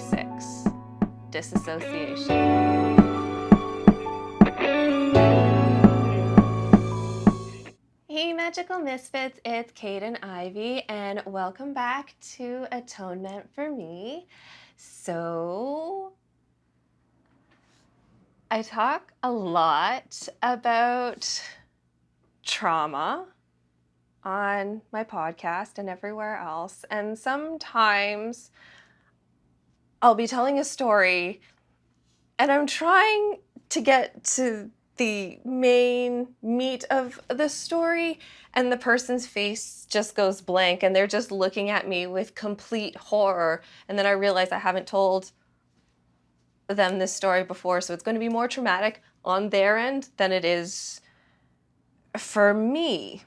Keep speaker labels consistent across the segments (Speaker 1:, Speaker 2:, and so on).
Speaker 1: 6, Disassociation. Hey Magical Misfits, it's Kate and Ivy, and welcome back to Atonement for Me. So, I talk a lot about trauma on my podcast and everywhere else, and sometimes I'll be telling a story and I'm trying to get to the main meat of the story, and the person's face just goes blank and they're just looking at me with complete horror, and then I realize I haven't told them this story before, so it's going to be more traumatic on their end than it is for me.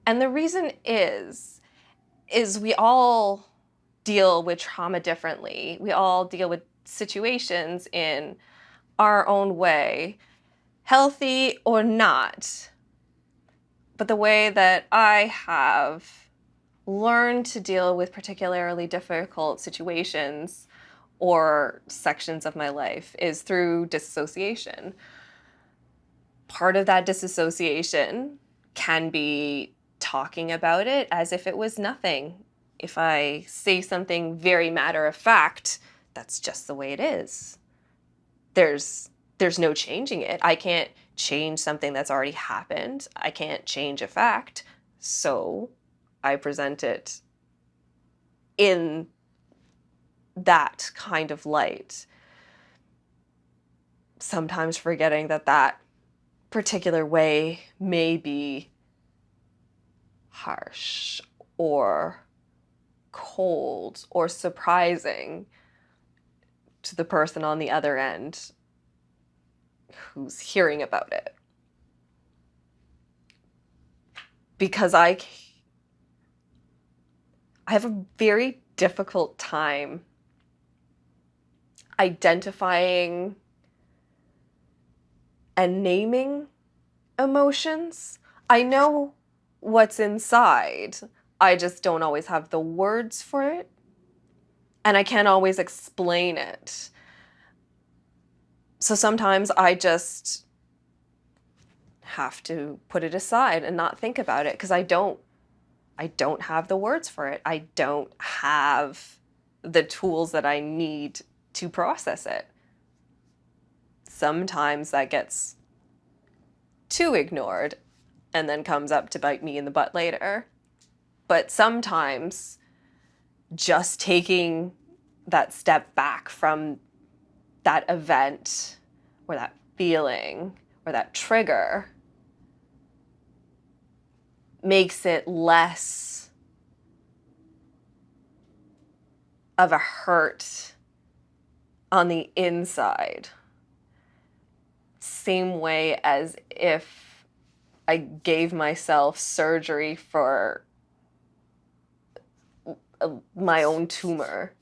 Speaker 1: And the reason is we all deal with trauma differently. We all deal with situations in our own way, healthy or not. But the way that I have learned to deal with particularly difficult situations or sections of my life is through disassociation. Part of that disassociation can be talking about it as if it was nothing. If I say something very matter of fact, that's just the way it is. There's no changing it. I can't change something that's already happened. I can't change a fact. So I present it in that kind of light. Sometimes forgetting that that particular way may be harsh or cold or surprising to the person on the other end who's hearing about it. Because I have a very difficult time identifying and naming emotions. I know what's inside. I just don't always have the words for it, and I can't always explain it. So sometimes I just have to put it aside and not think about it because I don't have the words for it. I don't have the tools that I need to process it. Sometimes that gets too ignored and then comes up to bite me in the butt later. But sometimes just taking that step back from that event or that feeling or that trigger makes it less of a hurt on the inside. Same way as if I gave myself surgery for my own tumor.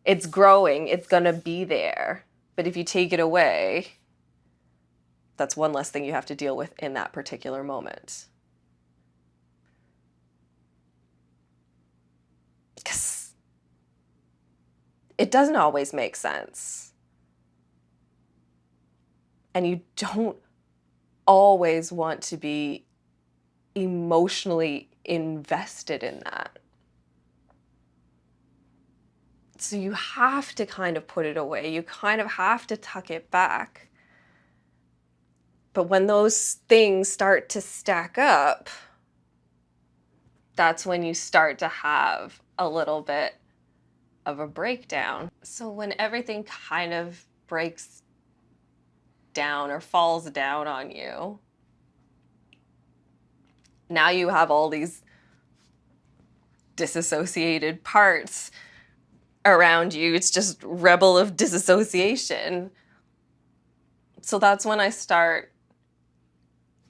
Speaker 1: It's growing, it's gonna be there. But if you take it away, that's one less thing you have to deal with in that particular moment. Because it doesn't always make sense. And you don't always want to be emotionally invested in that. So you have to kind of put it away. You kind of have to tuck it back. But when those things start to stack up, that's when you start to have a little bit of a breakdown. So when everything kind of breaks down or falls down on you, now you have all these disassociated parts around you. It's just rebel of disassociation. So that's when I start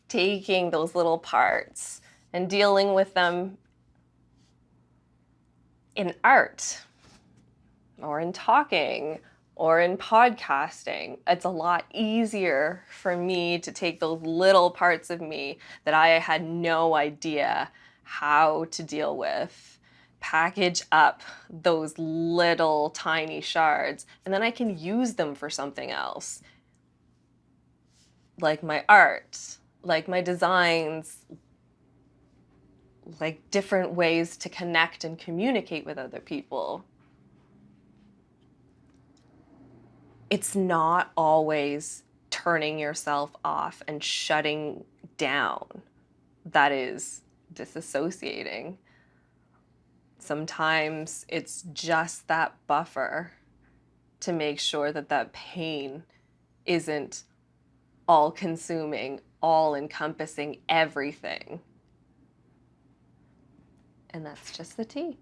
Speaker 1: taking those little parts and dealing with them in art or in talking or in podcasting. It's a lot easier for me to take those little parts of me that I had no idea how to deal with package up those little tiny shards, and then I can use them for something else, like my art, like my designs, like different ways to connect and communicate with other people. It's not always turning yourself off and shutting down that is disassociating. Sometimes it's just that buffer to make sure that that pain isn't all-consuming, all-encompassing everything. And that's just the tea.